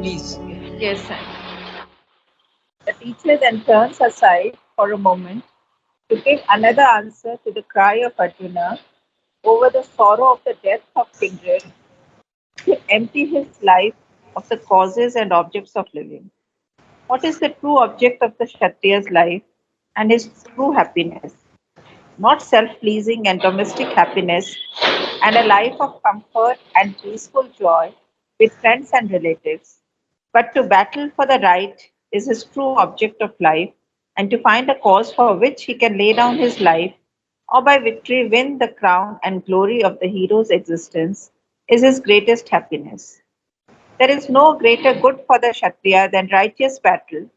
Please. Yes, sir. The teacher then turns aside for a moment to give another answer to the cry of Arjuna over the sorrow of the death of kindred, to empty his life of the causes and objects of living. What is the true object of the Kshatriya's life and his true happiness? Not self pleasing and domestic happiness and a life of comfort and peaceful joy with friends and relatives, but to battle for the right is his true object of life, and to find a cause for which he can lay down his life, or by victory win the crown and glory of the hero's existence, is his greatest happiness. There is no greater good for the Kshatriya than righteous battle,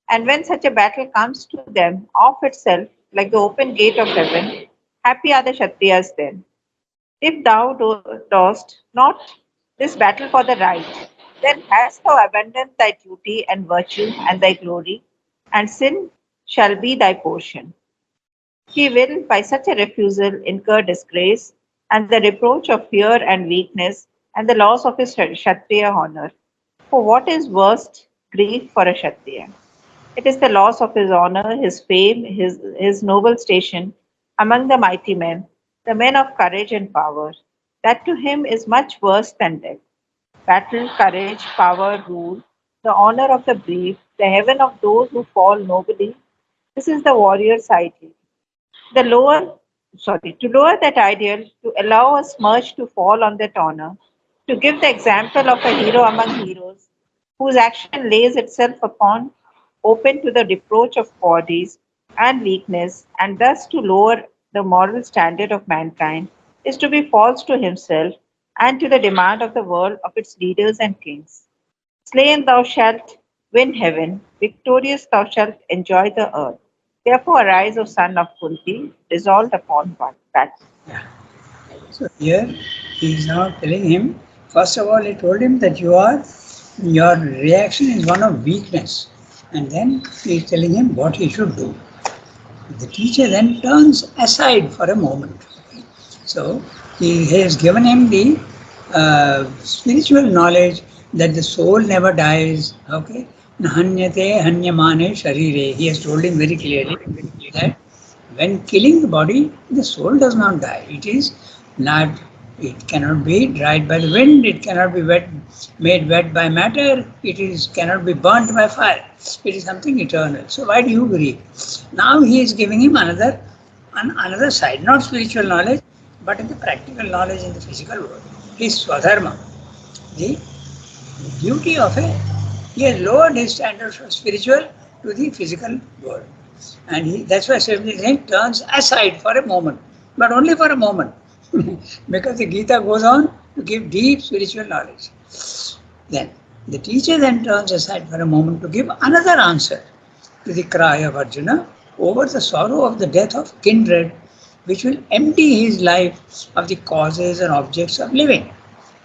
and when such a battle comes to them of itself, like the open gate of heaven, happy are the Kshatriyas then. If thou dost not this battle for the right, then hast thou abandoned thy duty and virtue and thy glory, and sin shall be thy portion. He will, by such a refusal, incur disgrace and the reproach of fear and weakness and the loss of his Kshatriya honor. For what is worst grief for a Kshatriya? It is the loss of his honor, his fame, his noble station among the mighty men, the men of courage and power. That to him is much worse than death. Battle, courage, power, rule, the honor of the brave, the heaven of those who fall nobly. This is the warrior's ideal. The lower, to lower that ideal, to allow a smirch to fall on that honor, to give the example of a hero among heroes, whose action lays itself upon open to the reproach of bodies and weakness, and thus to lower the moral standard of mankind, is to be false to himself and to the demand of the world of its leaders and kings. Slain thou shalt win heaven, victorious thou shalt enjoy the earth. Therefore arise, O son of Kunti, resolved upon one battle. Yeah. So here he is now telling him, first of all, he told him that your reaction is one of weakness. And then he is telling him what he should do. The teacher then turns aside for a moment. So he has given him the spiritual knowledge that the soul never dies. Okay, Nahanyate hanyamane sharire. He has told him very clearly that when killing the body, the soul does not die. It is not. It cannot be dried by the wind. It cannot be made wet by matter. It is cannot be burnt by fire. It is something eternal. So why do you grieve? Now he is giving him another side, not spiritual knowledge, but in the practical knowledge in the physical world. His swadharma, the duty of a, he has lowered his standards from spiritual to the physical world. And that's why Swami Singh turns aside for a moment, but only for a moment, because the Gita goes on to give deep spiritual knowledge. Then the teacher then turns aside for a moment to give another answer to the cry of Arjuna over the sorrow of the death of kindred, which will empty his life of the causes and objects of living.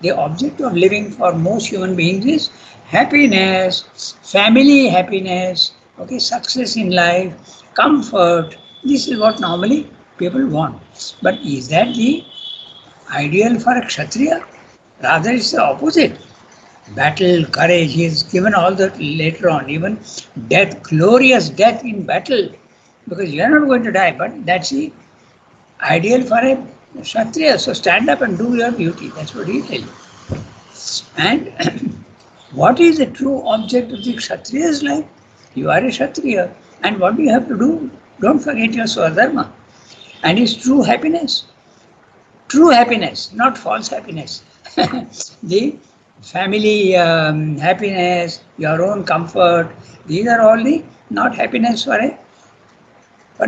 The object of living for most human beings is happiness, family happiness, okay, success in life, comfort. This is what normally people want. But is that the ideal for a Kshatriya? Rather, it's the opposite. Battle, courage, he is given all that later on, even death, glorious death in battle, because you are not going to die, but that's the ideal for a Kshatriya. So stand up and do your duty. That's what he tells you. And what is the true object of the Kshatriya's life? You are a Kshatriya. And what do you have to do? Don't forget your Swadharma. And his true happiness, not false happiness. The family happiness, your own comfort, these are all the not happiness for a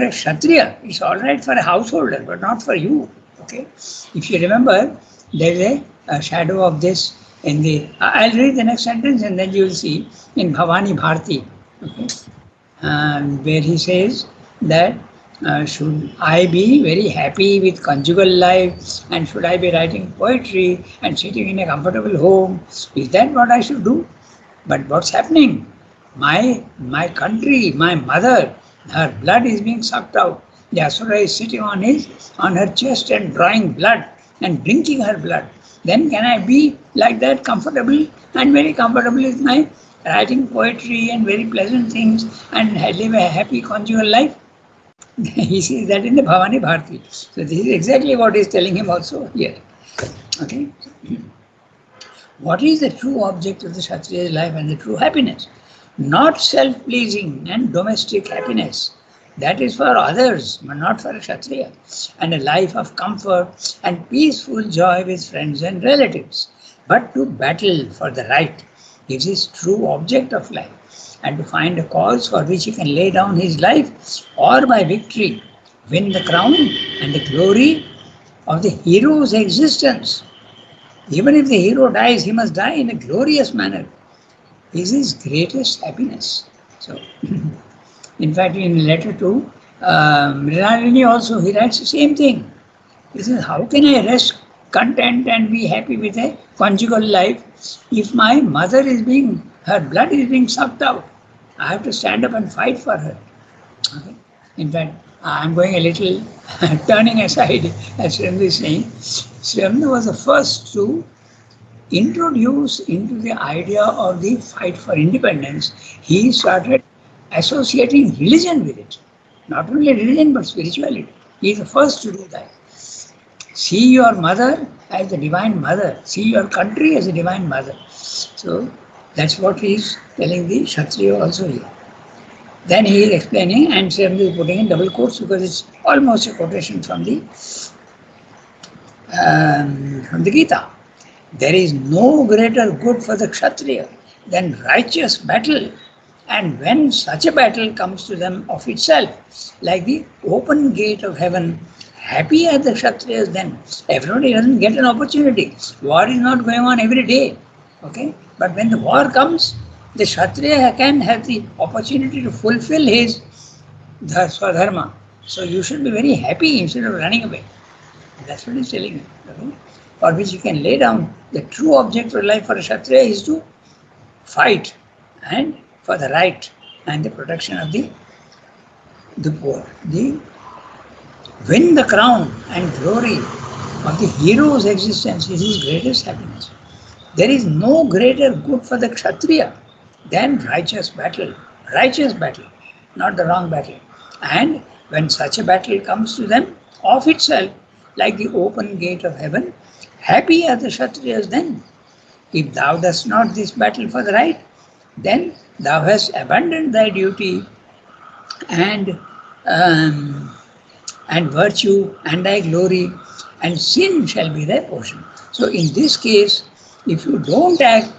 Kshatriya. It's all right for a householder, but not for you. Okay. If you remember, there is a shadow of this in the. I'll read the next sentence and then you will see in Bhavani Bharati, okay, where he says that should I be very happy with conjugal life and should I be writing poetry and sitting in a comfortable home? Is that what I should do? But what's happening? My country, my mother, her blood is being sucked out. The Asura is sitting on her chest and drawing blood and drinking her blood. Then can I be like that comfortable and very comfortable with my writing poetry and very pleasant things and live a happy conjugal life? He sees that in the Bhavani Bharati. So this is exactly what he's telling him also here. Okay. What is the true object of the Kshatriya's life and the true happiness? Not self-pleasing and domestic happiness. That is for others, but not for a Kshatriya. And a life of comfort and peaceful joy with friends and relatives. But to battle for the right is his true object of life. And to find a cause for which he can lay down his life or by victory win the crown and the glory of the hero's existence. Even if the hero dies, he must die in a glorious manner. This is his greatest happiness. So, in fact, in a letter to Mrinalini also, he writes the same thing. He says, how can I rest content and be happy with a conjugal life if my mother is being, her blood is being sucked out? I have to stand up and fight for her. Okay. In fact, I'm going a little turning aside, as Srimad is saying. Srimad was the first to introduce into the idea of the fight for independence. He started associating religion with it. Not only religion, but spirituality. He is the first to do that. See your mother as the divine mother. See your country as a divine mother. So that's what he is telling the Kshatriya also here. Then he is explaining, and Srimad is putting in double quotes because it's almost a quotation from the Gita. There is no greater good for the Kshatriya than righteous battle. And when such a battle comes to them of itself, like the open gate of heaven, happy are the Kshatriyas then. Everybody doesn't get an opportunity. War is not going on every day. Okay? But when the war comes, the Kshatriya can have the opportunity to fulfill his Swadharma. So you should be very happy instead of running away. That's what he's telling you. Okay? For which you can lay down the true object of life for a Kshatriya is to fight and for the right and the protection of the poor. The win the crown and glory of the hero's existence is his greatest happiness. There is no greater good for the Kshatriya than righteous battle, not the wrong battle. And when such a battle comes to them of itself, like the open gate of heaven, happy are the Kshatriyas then. If thou dost not this battle for the right, then thou hast abandoned thy duty and and virtue and thy glory, and sin shall be thy portion. So in this case, if you don't act,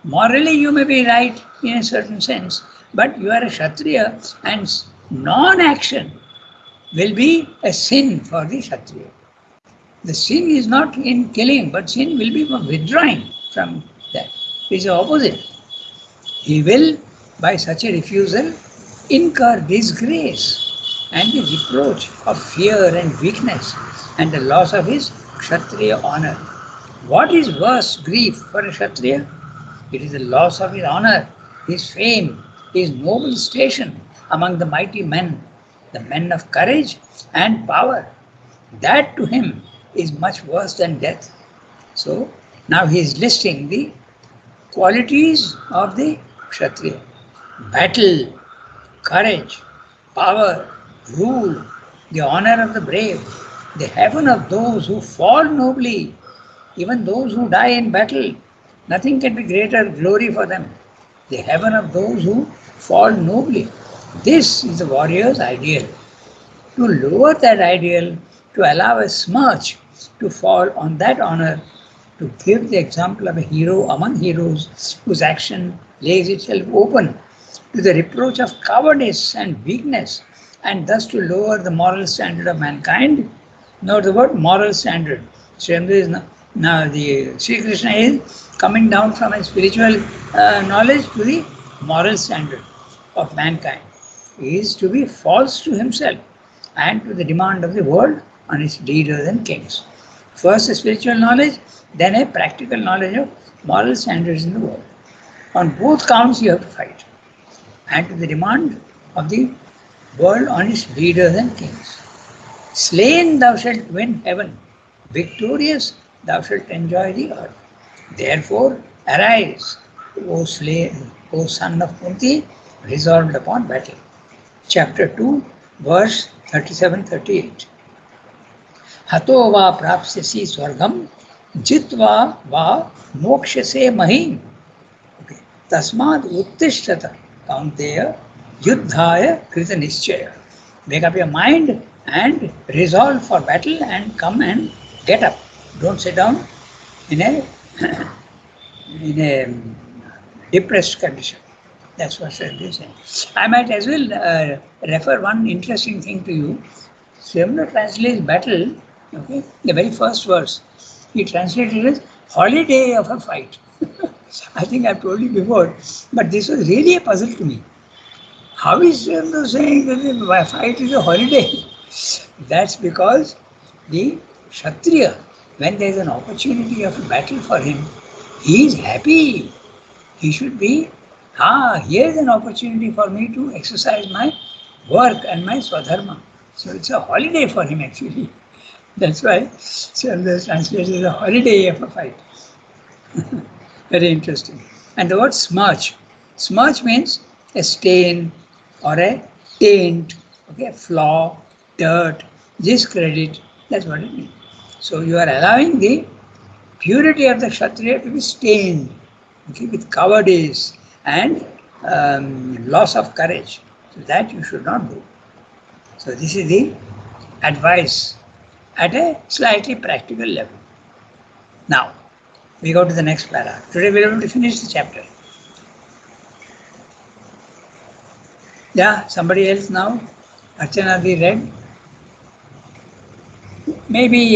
morally you may be right in a certain sense, but you are a Kshatriya and non-action will be a sin for the Kshatriya. The sin is not in killing, but sin will be withdrawing from that. It is the opposite. He will, by such a refusal, incur disgrace and the reproach of fear and weakness and the loss of his Kshatriya honor. What is worse grief for a Kshatriya? It is the loss of his honor, his fame, his noble station among the mighty men, the men of courage and power. That to him is much worse than death. So now he is listing the qualities of the Kshatriya: battle, courage, power, rule, the honor of the brave, the heaven of those who fall nobly, even those who die in battle. Nothing can be greater glory for them. The heaven of those who fall nobly. This is the warrior's ideal. To lower that ideal, to allow a smirch to fall on that honor, to give the example of a hero among heroes whose action lays itself open to the reproach of cowardice and weakness, and thus to lower the moral standard of mankind. Note the word moral standard. Now the Sri Krishna is coming down from a spiritual knowledge to the moral standard of mankind. He is to be false to himself and to the demand of the world on its leaders and kings. First a spiritual knowledge, then a practical knowledge of moral standards in the world. On both counts you have to fight, and to the demand of the world on its leaders and kings. Slain thou shalt win heaven, victorious thou shalt enjoy the earth. Therefore, arise, O son of Kunti, resolved upon battle. Chapter 2, verse 37-38. हतो वा प्राप्स्यसि स्वर्गम जित्वा वा मोक्ष्यसे महीम तस्माद् उत्तिष्ठत कौन्तेय युद्धाय कृत निश्चय. Make up your mind and resolve for battle and come and get up. Don't sit down in a in a depressed condition. That's what Sri is saying. I might as well refer one interesting thing to you. Srimla translates battle, okay, the very first verse. He translated it as holiday of a fight. I think I've told you before, but this was really a puzzle to me. How is Srimla saying that the fight is a holiday? That's because the Kshatriya, when there is an opportunity of a battle for him, he is happy. He should be, here is an opportunity for me to exercise my work and my swadharma. So it's a holiday for him actually. That's why Chandra translated a holiday of a fight. Very interesting. And the word smirch. Smirch means a stain or a taint, okay, flaw, dirt, discredit. That's what it means. So you are allowing the purity of the Kshatriya to be stained, okay, with cowardice and loss of courage. So that you should not do. So this is the advice at a slightly practical level. Now, we go to the next para. Today we are able to finish the chapter. Yeah, somebody else now? Archana the read? Maybe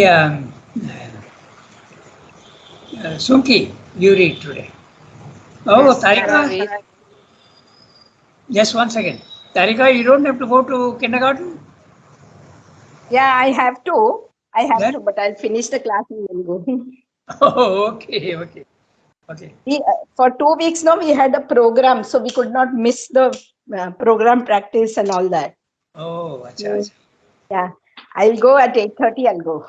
Sunki, you read today. Oh, Yes, I will Tarika, read. just one second. Tarika, you don't have to go to kindergarten? Yeah, I have to. I have Then? to, but I'll finish the class and then go. Oh, okay, okay, okay. For 2 weeks now, we had a program, so we could not miss the program practice and all that. Oh, acha, So, acha. yeah, I'll go at 8:30. I'll go.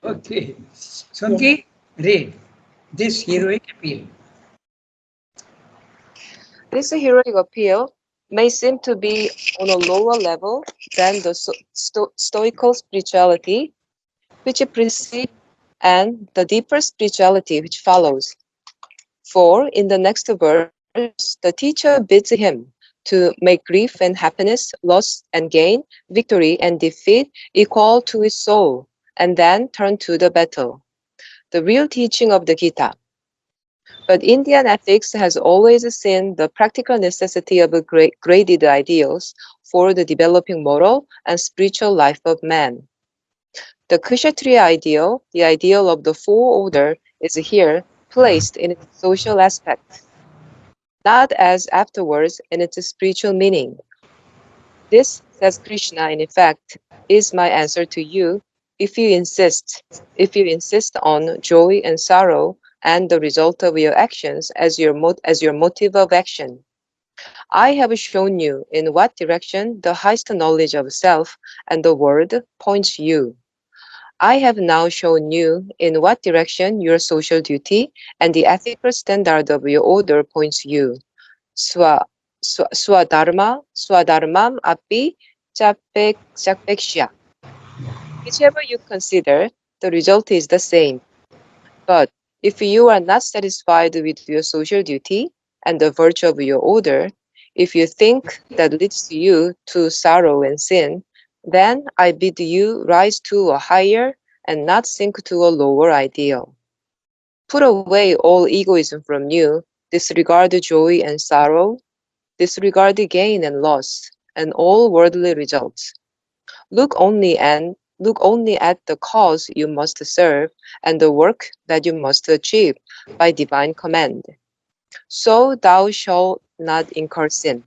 Okay. Yes. Sunki, read this heroic appeal. This heroic appeal may seem to be on a lower level than the Stoical spirituality, which precedes, and the deeper spirituality which follows. For in the next verse, the teacher bids him to make grief and happiness, loss and gain, victory and defeat equal to his soul, and then turn to the battle. The real teaching of the Gita. But Indian ethics has always seen the practical necessity of graded ideals for the developing moral and spiritual life of man. The Kshatriya ideal, the ideal of the full order, is here placed in its social aspect, not as afterwards in its spiritual meaning. This, says Krishna, in effect, is my answer to you if you insist. If you insist on joy and sorrow and the result of your actions as your motive of action. I have shown you in what direction the highest knowledge of self and the world points you. I have now shown you in what direction your social duty and the ethical standard of your order points you. Swa, swadharmam api chapekshya. Whichever you consider, the result is the same. But if you are not satisfied with your social duty and the virtue of your order, if you think that leads you to sorrow and sin, then I bid you rise to a higher and not sink to a lower ideal. Put away all egoism from you, disregard joy and sorrow, disregard gain and loss, and all worldly results. Look only at the cause you must serve and the work that you must achieve by divine command. So thou shalt not incur sin.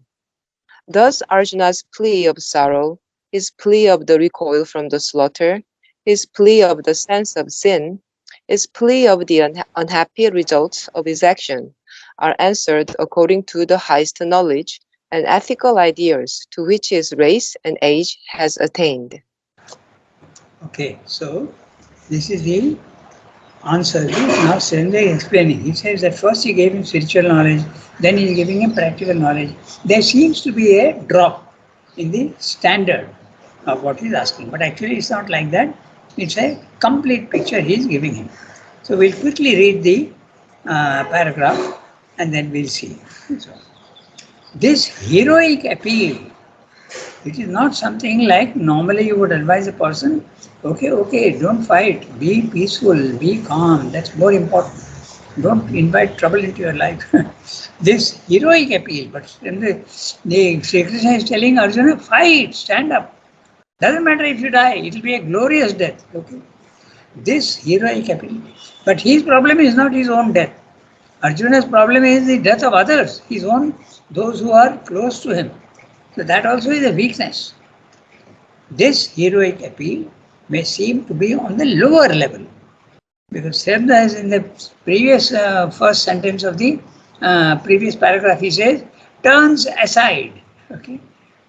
Thus Arjuna's plea of sorrow, his plea of the recoil from the slaughter, his plea of the sense of sin, his plea of the unhappy results of his action, are answered according to the highest knowledge and ethical ideals to which his race and age has attained. Okay, so this is the answer is now Surendra is explaining. He says that first he gave him spiritual knowledge, then he is giving him practical knowledge. There seems to be a drop in the standard of what he is asking, but actually it's not like that. It's a complete picture he is giving him. So we'll quickly read the paragraph and then we'll see. So, this heroic appeal, it is not something like normally you would advise a person, okay, don't fight, be peaceful, be calm, that's more important. Don't invite trouble into your life. This heroic appeal, but the Sri Krishna is telling Arjuna, fight, stand up. Doesn't matter if you die, it will be a glorious death. Okay? This heroic appeal. But his problem is not his own death. Arjuna's problem is the death of others, his own, those who are close to him. So that also is a weakness. This heroic appeal may seem to be on the lower level. Because Srebda is in the previous first sentence of the previous paragraph, he says, turns aside. Okay?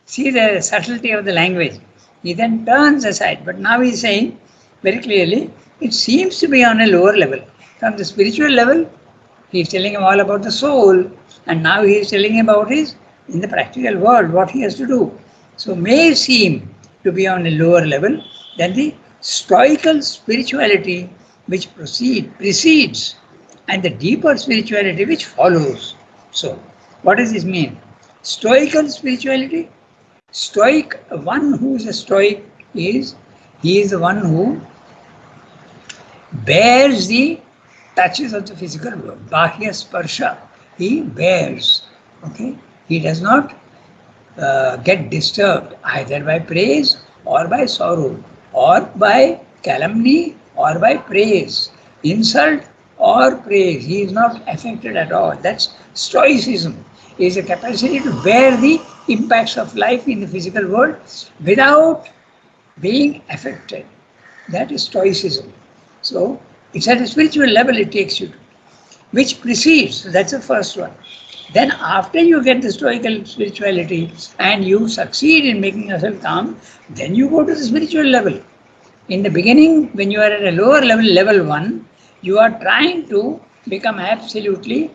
See the subtlety of the language. He then turns aside. But now he is saying very clearly, it seems to be on a lower level. From the spiritual level, he is telling him all about the soul. And now he is telling him about his, in the practical world, what he has to do. So may seem to be on a lower level than the stoical spirituality which precedes and the deeper spirituality which follows. So, what does this mean? Stoical spirituality? Stoic, one who is a stoic is, he is the one who bears the touches of the physical world. Bahya sparsha, he bears. Okay? He does not get disturbed either by praise or by sorrow or by calumny or by praise, insult or praise. He is not affected at all. That's stoicism. It is a capacity to bear the impacts of life in the physical world without being affected. That is stoicism. So it's at a spiritual level it takes you to, which precedes. So that's the first one. Then after you get the stoical spirituality and you succeed in making yourself calm, then you go to the spiritual level. In the beginning, when you are at a lower level, level 1, you are trying to become absolutely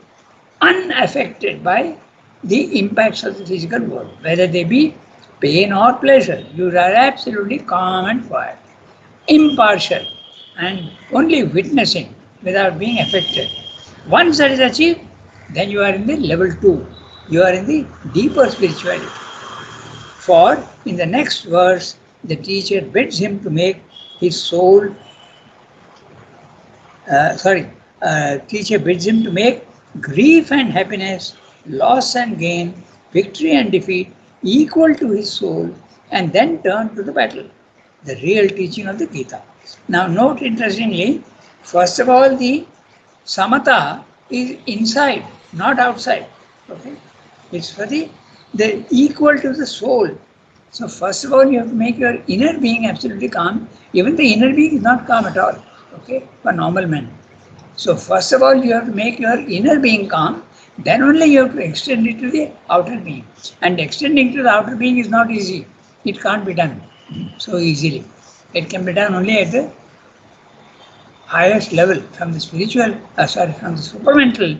unaffected by the impacts of the physical world, whether they be pain or pleasure. You are absolutely calm and quiet, impartial, and only witnessing without being affected. Once that is achieved, then you are in the level 2. You are in the deeper spirituality. For in the next verse, the teacher bids him to make his soul, teacher bids him to make grief and happiness, loss and gain, victory and defeat equal to his soul, and then turn to the battle. The real teaching of the Gita. Now note interestingly, first of all, the samatha is inside, not outside. Okay? It's for the equal to the soul. So first of all, you have to make your inner being absolutely calm. Even the inner being is not calm at all. Okay? For normal men. So first of all, you have to make your inner being calm. Then only you have to extend it to the outer being. And extending to the outer being is not easy. It can't be done so easily. It can be done only at the highest level, from the spiritual, from the supramental.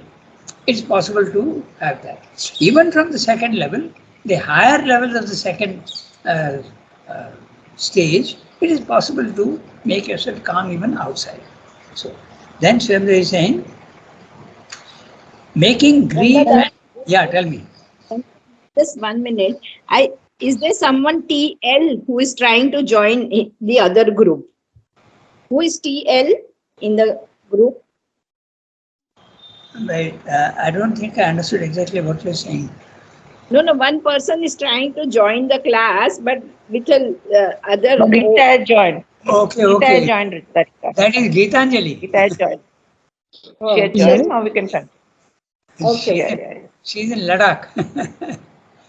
It's possible to have that. Even from the second level, the higher levels of the second stage, it is possible to make yourself calm even outside. So then Swamdra is saying, making grief. Yeah, tell me. Just 1 minute. Is there someone TL who is trying to join the other group? Who is TL in the group? Right. I don't think I understood exactly what you're saying. No, one person is trying to join the class, but with other. Gita has joined. Okay. Gita has joined that class. That is Gitanjali. Gita has joined. She has joined. Now we can continue. Okay. Yeah. She's in Ladakh.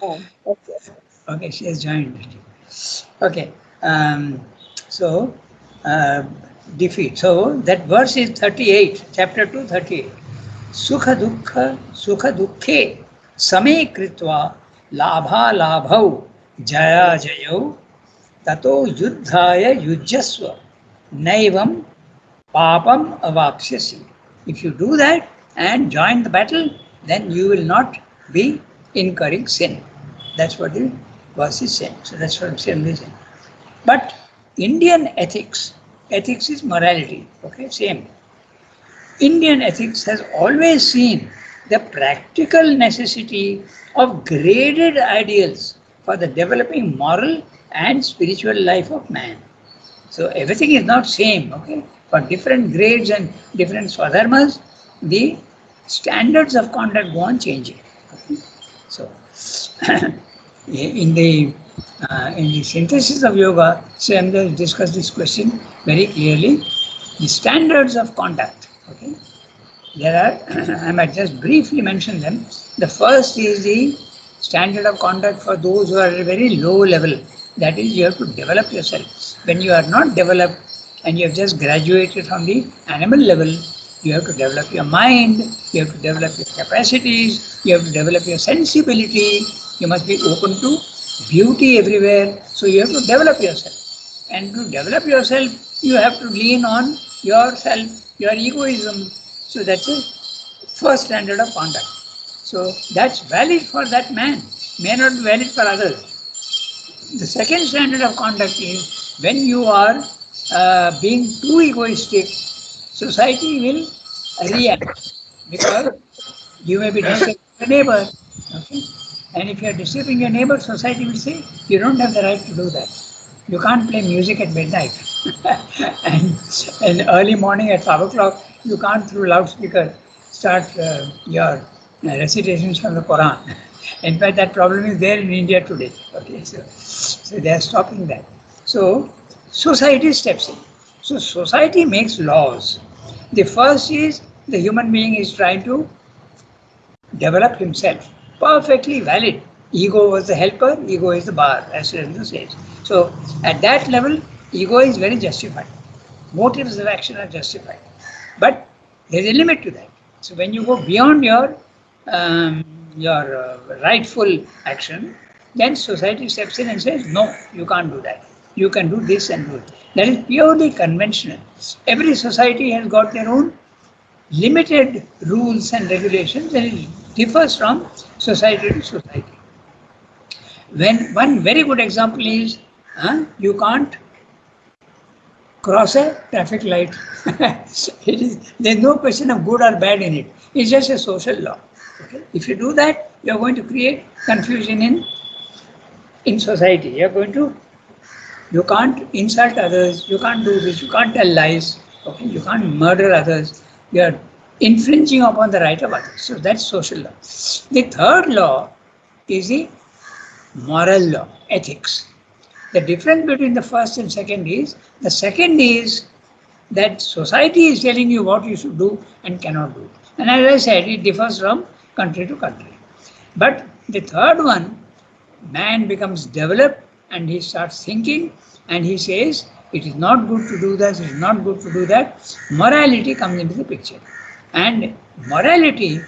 Okay. Okay, she has joined. Okay. So, defeat. So, that verse is 38, chapter 2, 38. Sukha dukhe same kritva labha labhau jaya jayau tato yuddhaya yujyasva naivam papam avapsyasi. If you do that and join the battle, then you will not be incurring sin. That's what the verse is saying. So that's what I'm saying. But Indian ethics, ethics is morality. Okay, same. Indian ethics has always seen the practical necessity of graded ideals for the developing moral and spiritual life of man. So everything is not same, okay? For different grades and different swadharmas, the standards of conduct go on changing. Okay? So in the synthesis of yoga, Swami discussed this question very clearly. The standards of conduct. Okay, there are. I might just briefly mention them. The first is the standard of conduct for those who are at a very low level. That is, you have to develop yourself. When you are not developed and you have just graduated from the animal level, you have to develop your mind, you have to develop your capacities, you have to develop your sensibility, you must be open to beauty everywhere. So you have to develop yourself. And to develop yourself, you have to lean on yourself, your egoism. So that's the first standard of conduct. So that's valid for that man, may not be valid for others. The second standard of conduct is when you are being too egoistic, society will react because you may be disturbing your neighbor. Okay? And if you are disturbing your neighbor, society will say, you don't have the right to do that. You can't play music at midnight. and early morning at 5 o'clock, you can't through loudspeaker start your recitations from the Quran. In fact, that problem is there in India today. Okay, so they are stopping that. So society steps in. So society makes laws. The first is the human being is trying to develop himself. Perfectly valid. Ego was the helper, ego is the bar, as Surendra says. So at that level, ego is very justified. Motives of action are justified. But there is a limit to that. So when you go beyond your rightful action, then society steps in and says, no, you can't do that. You can do this and do it. That is purely conventional. Every society has got their own limited rules and regulations, and it differs from society to society. When one very good example is, you can't cross a traffic light. There's no question of good or bad in it. It's just a social law. Okay? If you do that, you're going to create confusion in society. You can't insult others, you can't do this, you can't tell lies, okay? You can't murder others. You are infringing upon the right of others. So that's social law. The third law is the moral law, ethics. The difference between the first and second is, the second is that society is telling you what you should do and cannot do. And as I said, it differs from country to country. But the third one, man becomes developed and he starts thinking and he says, it is not good to do this, it is not good to do that. Morality comes into the picture. And morality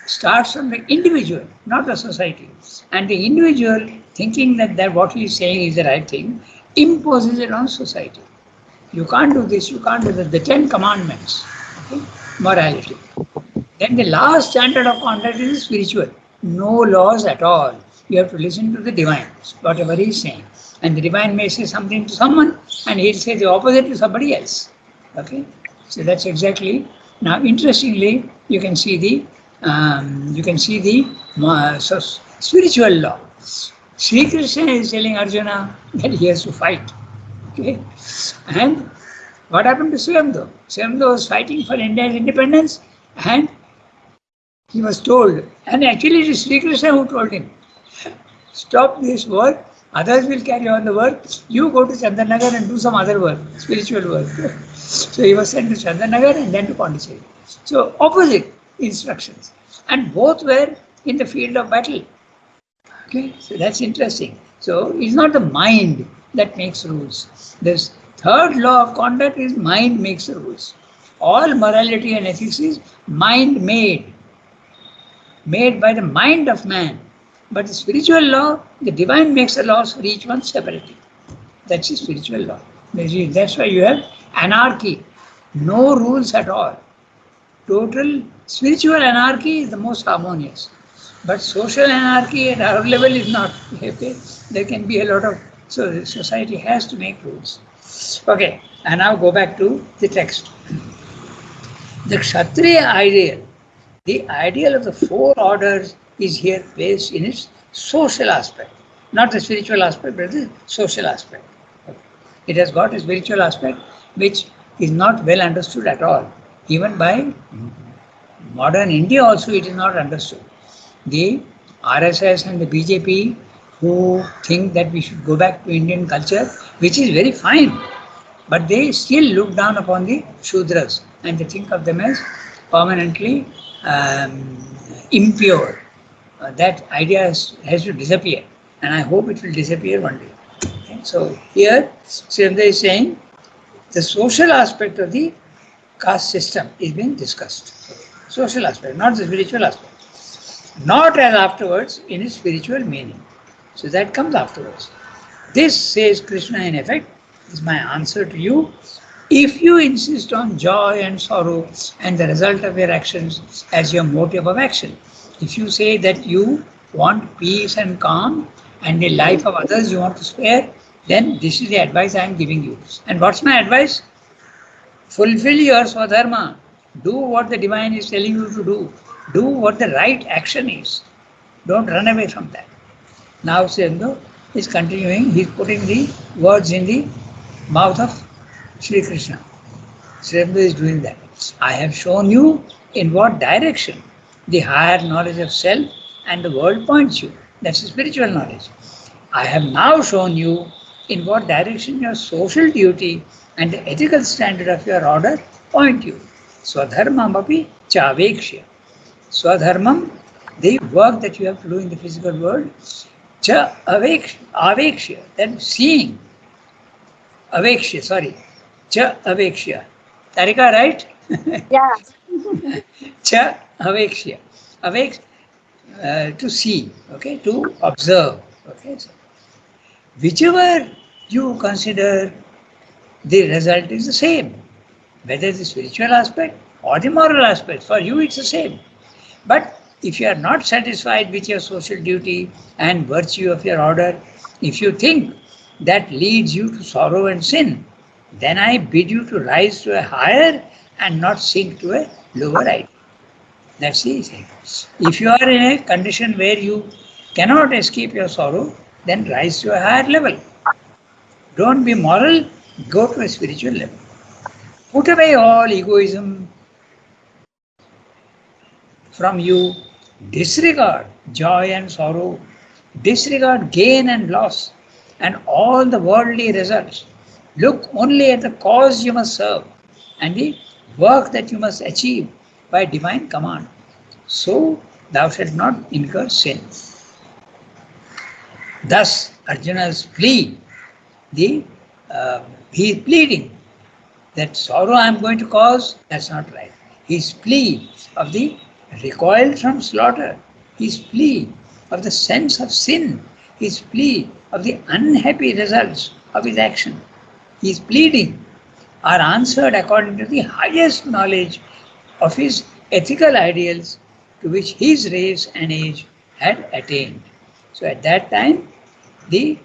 starts from the individual, not the society. And the individual, thinking that what he is saying is the right thing, imposes it on society. You can't do this, you can't do that. The 10 commandments, okay? Morality. Then the last standard of conduct is spiritual. No laws at all. You have to listen to the divine, whatever he is saying. And the divine may say something to someone and he'll say the opposite to somebody else. Okay? So that's exactly. Now, interestingly, you can see the spiritual law. Sri Krishna is telling Arjuna that he has to fight. Okay? And what happened to Swayambhu? Swayambhu was fighting for India's independence and he was told, and actually it is Sri Krishna who told him, stop this work, others will carry on the work, you go to Chandanagar and do some other work, spiritual work. So he was sent to Chandanagar and then to Pondicherry. So opposite instructions. And both were in the field of battle. Okay, so that's interesting. So it's not the mind that makes rules. This third law of conduct is mind makes the rules. All morality and ethics is mind made by the mind of man. But the spiritual law, the divine makes the laws for each one separately. That's the spiritual law. That's why you have anarchy. No rules at all. Total spiritual anarchy is the most harmonious. But social anarchy at our level is not. Okay? There can be a lot of. So the society has to make rules. Okay, and now go back to the text. The Kshatriya ideal, the ideal of the four orders, is here placed in its social aspect, not the spiritual aspect, but the social aspect. Okay. It has got a spiritual aspect which is not well understood at all. Even by modern India, also, it is not understood. The RSS and the BJP, who think that we should go back to Indian culture, which is very fine, but they still look down upon the Shudras and they think of them as permanently impure. That idea has to disappear, and I hope it will disappear one day. Okay? So here, Srivanda is saying the social aspect of the caste system is being discussed. Okay. Social aspect, not the spiritual aspect. Not as afterwards in its spiritual meaning. So that comes afterwards. This, says Krishna in effect, is my answer to you. If you insist on joy and sorrow and the result of your actions as your motive of action, if you say that you want peace and calm and the life of others you want to spare, then this is the advice I am giving you. And what's my advice? Fulfill your swadharma. Do what the divine is telling you to do. Do what the right action is. Don't run away from that. Now Sendo is continuing, he is putting the words in the mouth of Sri Krishna. Srivanda is doing that. I have shown you in what direction the higher knowledge of self and the world points you. That's spiritual knowledge. I have now shown you in what direction your social duty and the ethical standard of your order point you. Swadharmam api chavekshya. Swadharmam, the work that you have to do in the physical world, cha avekshya, then seeing, avekshya, sorry, cha avekshya. Tarika, right? Yeah. Cha avekshya. Avek, to see, okay, to observe. Okay, so whichever you consider, the result is the same. Whether the spiritual aspect or the moral aspect, for you it's the same. But if you are not satisfied with your social duty and virtue of your order, if you think that leads you to sorrow and sin, then I bid you to rise to a higher and not sink to a lower ideal. That's the thing. If you are in a condition where you cannot escape your sorrow, then rise to a higher level. Don't be moral, go to a spiritual level. Put away all egoism from you, disregard joy and sorrow, disregard gain and loss, and all the worldly results. Look only at the cause you must serve and the work that you must achieve by divine command. So thou shalt not incur sin. Thus, Arjuna's plea, he is pleading that sorrow I am going to cause, that's not right. His plea of the recoil from slaughter, his plea of the sense of sin, his plea of the unhappy results of his action, his pleading are answered according to the highest knowledge of his ethical ideals to which his race and age had attained. So at that time, the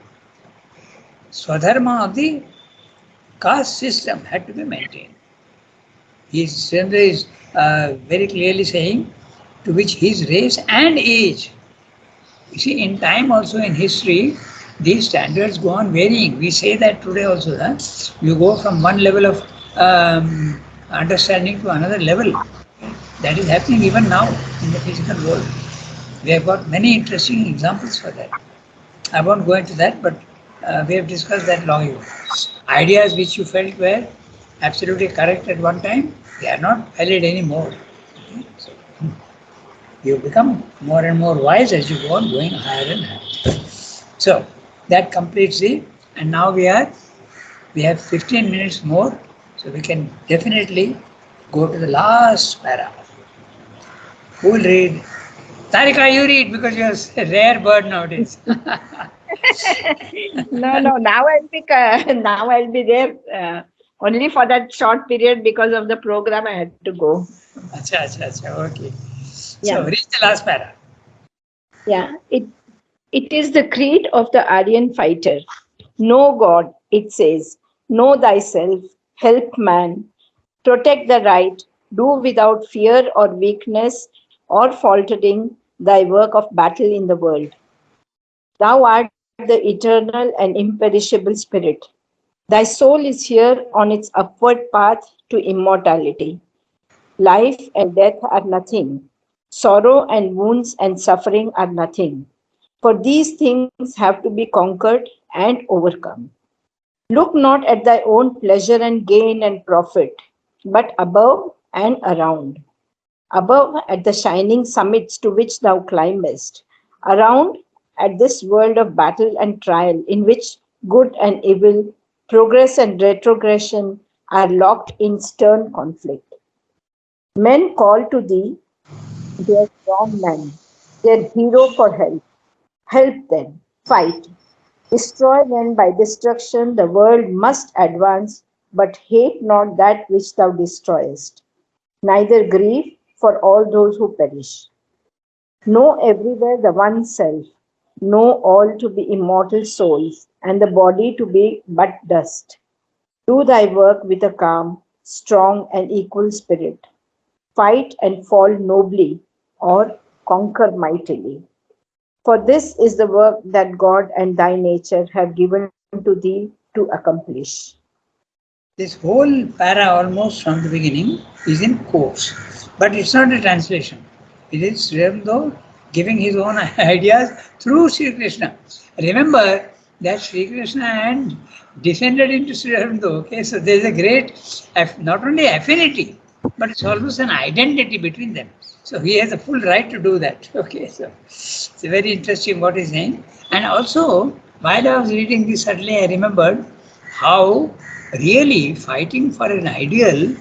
swadharma of the caste system had to be maintained. His Srendra is very clearly saying to which his race and age. You see, in time also in history, these standards go on varying. We say that today also. You go from one level of understanding to another level. That is happening even now in the physical world. We have got many interesting examples for that. I won't go into that, but we have discussed that long ago. Ideas which you felt were absolutely correct at one time, they are not valid anymore. Okay? So, you become more and more wise as you go on going higher and higher. So that completes the, and now we have 15 minutes more, so we can definitely go to the last para. Who will read? Tarika, you read because you're a rare bird nowadays. No, now I'll be there. Only for that short period because of the program I had to go. Acha, acha, acha. Okay. So, Yeah. read the last para. Yeah. It is the creed of the Aryan fighter. Know God, it says. Know thyself. Help man. Protect the right. Do without fear or weakness or faltering thy work of battle in the world. Thou art the eternal and imperishable spirit. Thy soul is here on its upward path to immortality. Life and death are nothing. Sorrow and wounds and suffering are nothing. For these things have to be conquered and overcome. Look not at thy own pleasure and gain and profit, but above and around. Above at the shining summits to which thou climbest. Around at this world of battle and trial in which good and evil, progress and retrogression are locked in stern conflict. Men call to thee, their strong man, their hero for help. Help them, fight. Destroy when by destruction the world must advance, but hate not that which thou destroyest, neither grieve for all those who perish. Know everywhere the one self, know all to be immortal souls, and the body to be but dust. Do thy work with a calm, strong, and equal spirit. Fight and fall nobly, or conquer mightily. For this is the work that God and thy nature have given to thee to accomplish. This whole para, almost from the beginning, is in quotes, but it's not a translation. It is Sri Aurobindo giving his own ideas through Sri Krishna. Remember that Sri Krishna and descended into Sri Aurobindo. Okay, so there is a great, not only affinity, but it's almost an identity between them. So he has a full right to do that. Okay, so it's very interesting what he's saying. And also, while I was reading this, suddenly I remembered how really fighting for an ideal,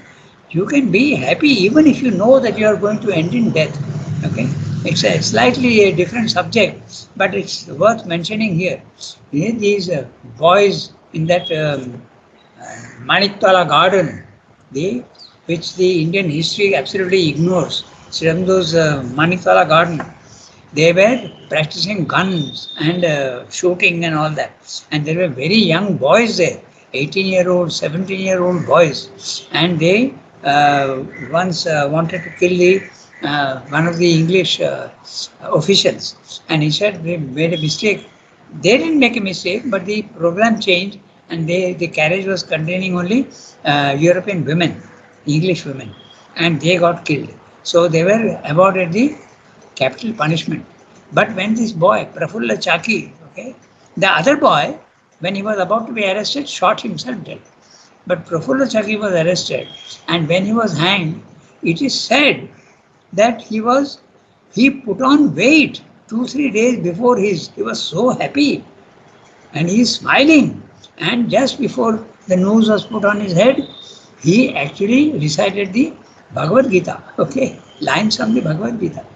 you can be happy even if you know that you are going to end in death. Okay, it's a slightly a different subject, but it's worth mentioning here. These boys in that Maniktala garden, they, which the Indian history absolutely ignores. Sriramdo's Maniktala garden, they were practicing guns and shooting and all that. And there were very young boys there, 18-year-old, 17-year-old boys. And they once wanted to kill the one of the English officials. And he said, we made a mistake. They didn't make a mistake, but the program changed and the carriage was containing only European women, English women. And they got killed. So they were awarded the capital punishment. But when this boy, Prafulla Chaki, okay, the other boy, when he was about to be arrested, shot himself dead. But Prafulla Chaki was arrested, and when he was hanged, it is said that he put on weight 2 3 days before he was so happy and he is smiling. And just before the news was put on his head, he actually recited the Bhagavad Gita, okay, lines from the Bhagavad Gita.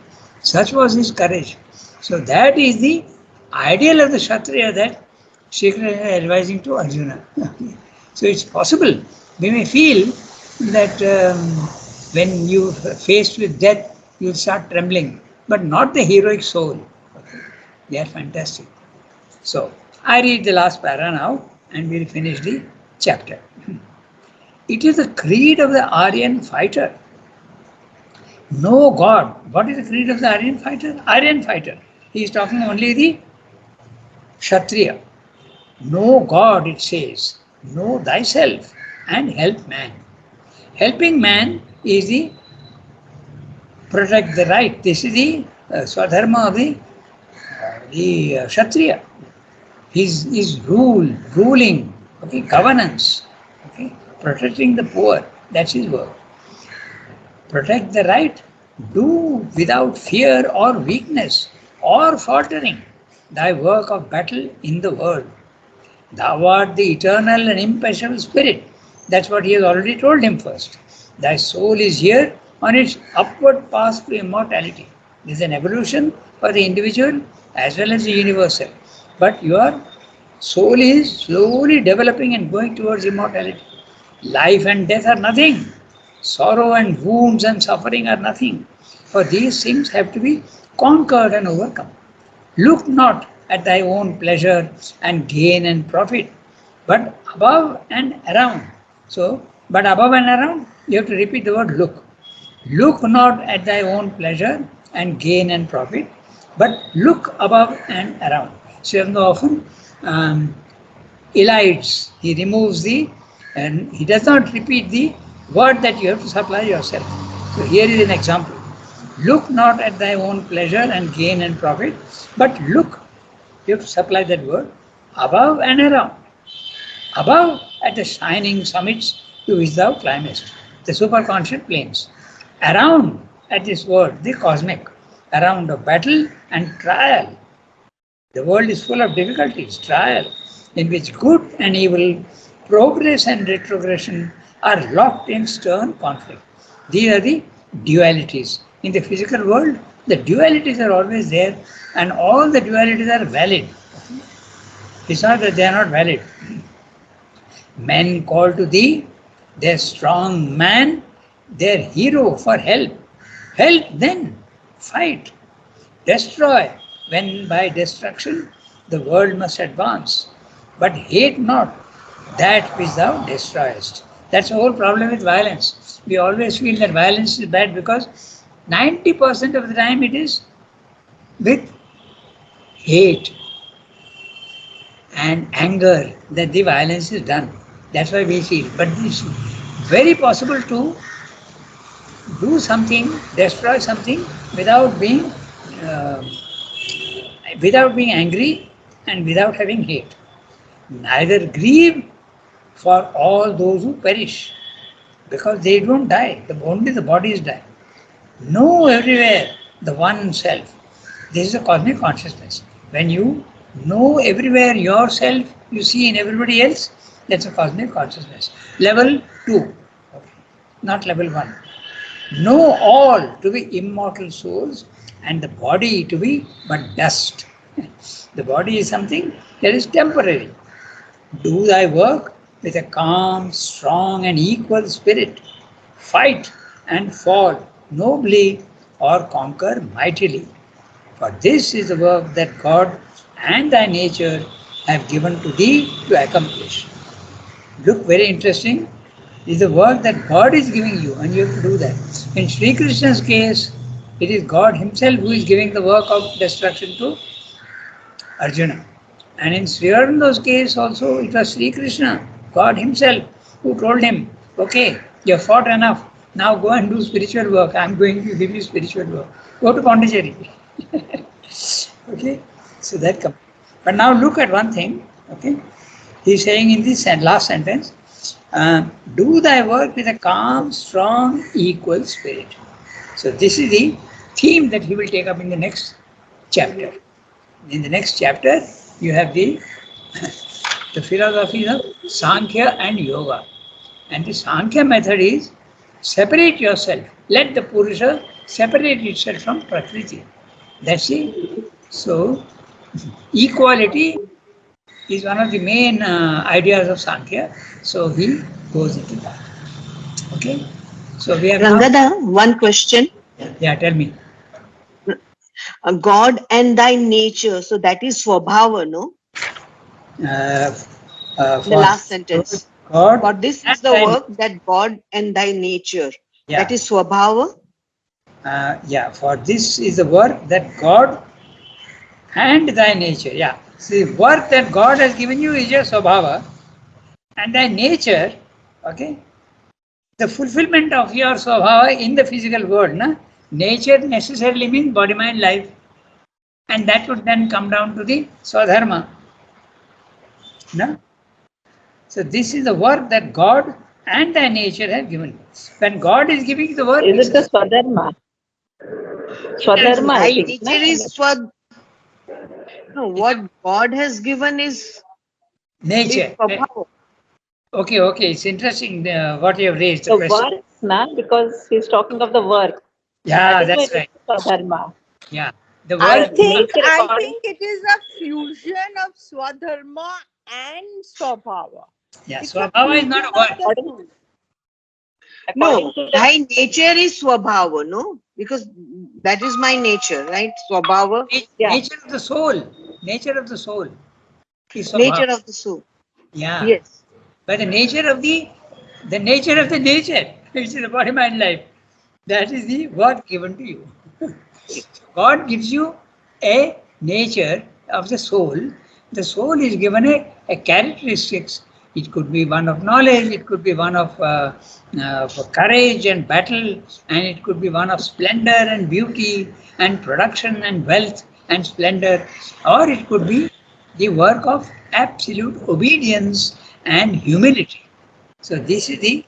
Such was his courage. So that is the ideal of the Kshatriya that Shri Krishna is advising to Arjuna. So it's possible. We may feel that when you faced with death, you'll start trembling, but not the heroic soul. Okay. They are fantastic. So I read the last para now and we'll finish the chapter. It is the creed of the Aryan fighter. No God. What is the creed of the Aryan fighter? Aryan fighter. He is talking only the Kshatriya. Know God, it says. Know thyself and help man. Helping man is the protect the right. This is the Swadharma of the Kshatriya. His ruling, okay, governance, okay, protecting the poor. That's his work. Protect the right, do without fear or weakness or faltering thy work of battle in the world. Thou art the eternal and imperishable spirit. That's what he has already told him first. Thy soul is here on its upward path to immortality. This is an evolution for the individual as well as the universal. But your soul is slowly developing and going towards immortality. Life and death are nothing. Sorrow and wounds and suffering are nothing. For these things have to be conquered and overcome. Look not at thy own pleasure and gain and profit, but above and around. So, but above and around, you have to repeat the word look. Look not at thy own pleasure and gain and profit, but look above and around. Sri often elides, he removes and he does not repeat the word that you have to supply yourself. So here is an example. Look not at thy own pleasure and gain and profit, but look, you have to supply that word, above and around. Above at the shining summits to which thou climbest, the superconscious planes. Around at this world, the cosmic, around of battle and trial. The world is full of difficulties, trial, in which good and evil, progress and retrogression are locked in stern conflict. These are the dualities. In the physical world, the dualities are always there, and all the dualities are valid. It's not that they are not valid. Men call to thee, their strong man, their hero for help. Help then, fight, destroy, when by destruction the world must advance. But hate not that which thou destroyest. That's the whole problem with violence. We always feel that violence is bad because 90% of the time it is with hate and anger that the violence is done. That's why we feel. But it's very possible to do something, destroy something uh, without being angry and without having hate. Neither grieve for all those who perish, because they don't die. Only the bodies die. Know everywhere the one self. This is a cosmic consciousness. When you know everywhere yourself, you see in everybody else, that's a cosmic consciousness. Level 2, okay, not level 1. Know all to be immortal souls and the body to be but dust. The body is something that is temporary. Do thy work with a calm, strong, and equal spirit. Fight and fall nobly or conquer mightily. For this is the work that God and thy nature have given to thee to accomplish. Look, very interesting. It is the work that God is giving you, and you have to do that. In Sri Krishna's case, it is God Himself who is giving the work of destruction to Arjuna. And in Sri Aurobindo case also, it was Sri Krishna, God Himself, who told him, okay, you have fought enough, now go and do spiritual work. I am going to give you spiritual work. Go to Pondicherry. Okay, so that comes. But now look at one thing, okay. He's saying in this last sentence, do thy work with a calm, strong, equal spirit. So this is the theme that he will take up in the next chapter. In the next chapter, you have the philosophies of Sankhya and Yoga. And the Sankhya method is separate yourself. Let the Purusha separate itself from Prakriti. That's it. So, equality is one of the main ideas of Sankhya. So, he goes into that. Okay. So, we have Rangada, one question. Yeah, tell me. God and thy nature. So that is Swabhava, no? Uh, The last sentence. God, For this is the work that God and thy nature. Yeah. That is Swabhava. Yeah, for this is the work that God and thy nature. Yeah. See, work that God has given you is your Swabhava, and thy nature, okay, the fulfillment of your Swabhava in the physical world. Na? Nature necessarily means body, mind, life. And that would then come down to the Swadharma. No? So this is the work that God and thy nature have given. When God is giving the work, Is it the Swadharma? Swadharma, I Thy think. nature is no, what God has given is nature. Swabhava. Okay. It's interesting what you have raised, the The question. work, na, because he's talking of the work. Yeah, That is why that's it is right. Swadharma. Yeah. The I work, The think nature I according. think it is a fusion of Swadharma and Swabhava. Yeah, It's a Swabhava is not a word. according, No, according to the my nature is swabhava, no? Because that is my nature, right? Swabhava, yeah, Nature of the soul. Nature of the soul is nature Swabhava. of the soul. Yeah. Yes. But the nature of the nature, which is the body mind life, that is the word given to you. God gives you a nature of the soul. The soul is given a characteristics. It could be one of knowledge, it could be one of courage and battle, and it could be one of splendor and beauty and production and wealth and splendor, or it could be the work of absolute obedience and humility. So this is the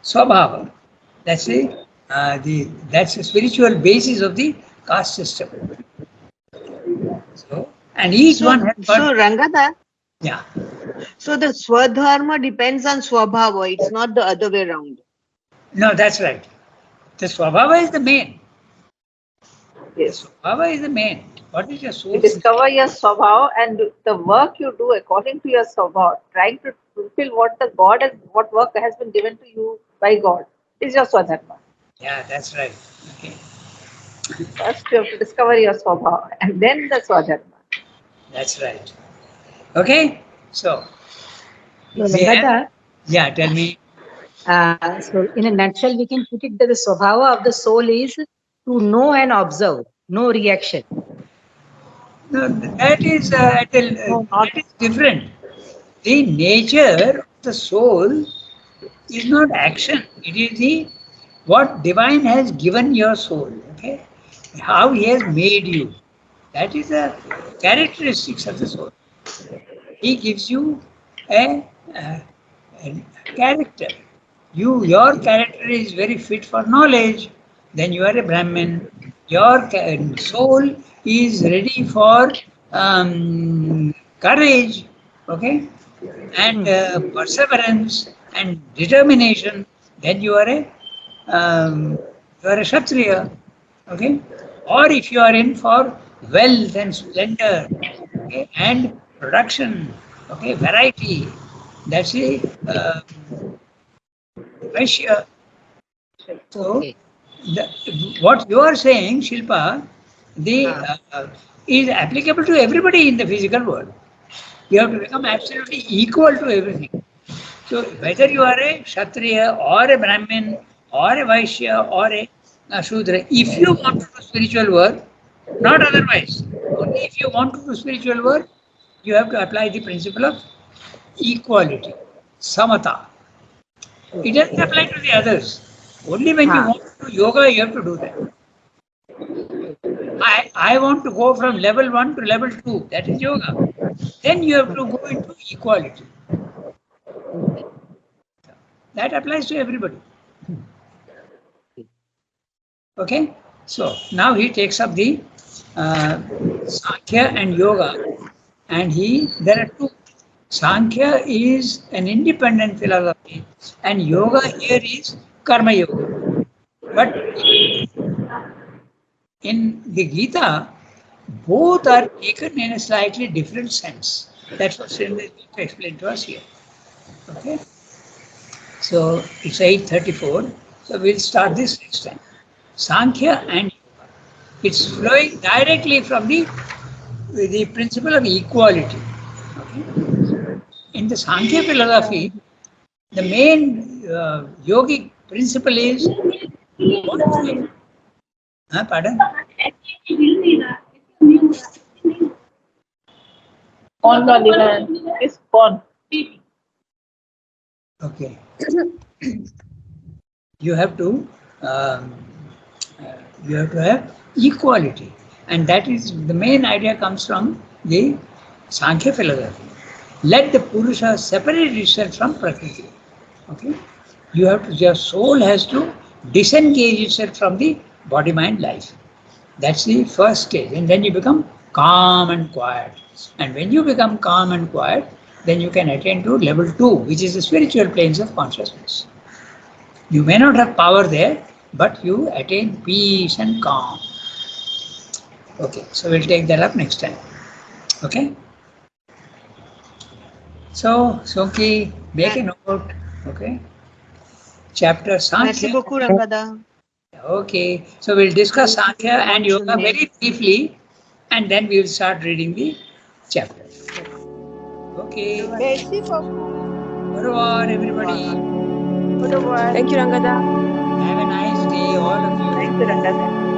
swabhava. That's that's the spiritual basis of the caste system. So and each So, one has got, so Rangada, yeah. so the swadharma depends on swabhava. It's not the other way around. No, that's right. The swabhava is the main. The yes. swabhava is the main. What is your You source? discover your swabhav and the work you do according to your swabhav, trying to fulfill what the God has, what work has been given to you by God, is your swadharma. Yeah, that's right. Okay, First, you have to discover your swabhav and then the swadharma. that's right. Okay, so So, we have, Rangada, yeah. Tell me. so in a nutshell, we can put it that the swabhava of the soul is to know and observe, no reaction. No, No, not that is different. The nature of the soul is not action. It is the what divine has given your soul. Okay, how he has made you. That is the characteristics of the soul. He gives you a, a character. Your character is very fit for knowledge. Then you are a Brahmin. Your soul is ready for courage. Okay, and perseverance and determination, then you are a Kshatriya, okay? Or if you are in for wealth and splendor, okay, and production, okay, variety, that's a Vaishya. So, Okay. the, what you are saying, Shilpa, the is applicable to everybody in the physical world. You have to become absolutely equal to everything. So whether you are a Kshatriya or a Brahmin or a Vaishya or a Shudra, if you want to do spiritual work, not otherwise, only if you want to do spiritual work, you have to apply the principle of equality, samata. It doesn't apply to the others. Only when you Ah, want to do yoga, you have to do that. I want to go from level 1 to level 2, that is yoga. Then you have to go into equality. okay. That applies to everybody. Okay, so now he takes up the uh, Sankhya and Yoga, and there are two. Sankhya is an independent philosophy, and Yoga here is Karma Yoga. But in the Gita, both are taken in a slightly different sense. That's what Srinath is going to explain to us here. Okay, so it's 8:34. So we'll start this next time. Sankhya and it's flowing directly from the principle of equality. Okay? In the Sankhya philosophy, the main yogic principle is what you, pardon? On the event is born. Okay. You have to um, uh, you have to have equality, and that is the main idea comes from the Sankhya philosophy. Let the Purusha separate itself from Prakriti. Okay, your soul has to disengage itself from the body mind life. That's the first stage, and then you become calm and quiet. And when you become calm and quiet, then you can attain to level 2, which is the spiritual planes of consciousness. You may not have power there, but you attain peace and calm. Okay, so we'll take that up next time. Okay, so Soki, Make a note. Okay. Chapter Merci Sankhya. beaucoup, Rangada. Okay. So we'll discuss Sankhya and Wonderful Yoga name. very briefly, and then we will start reading the chapter. Okay. Merci beaucoup. Au revoir, everybody. Au revoir. Thank you, Rangada. Have a nice day, all of you. Thank you, Ranganath.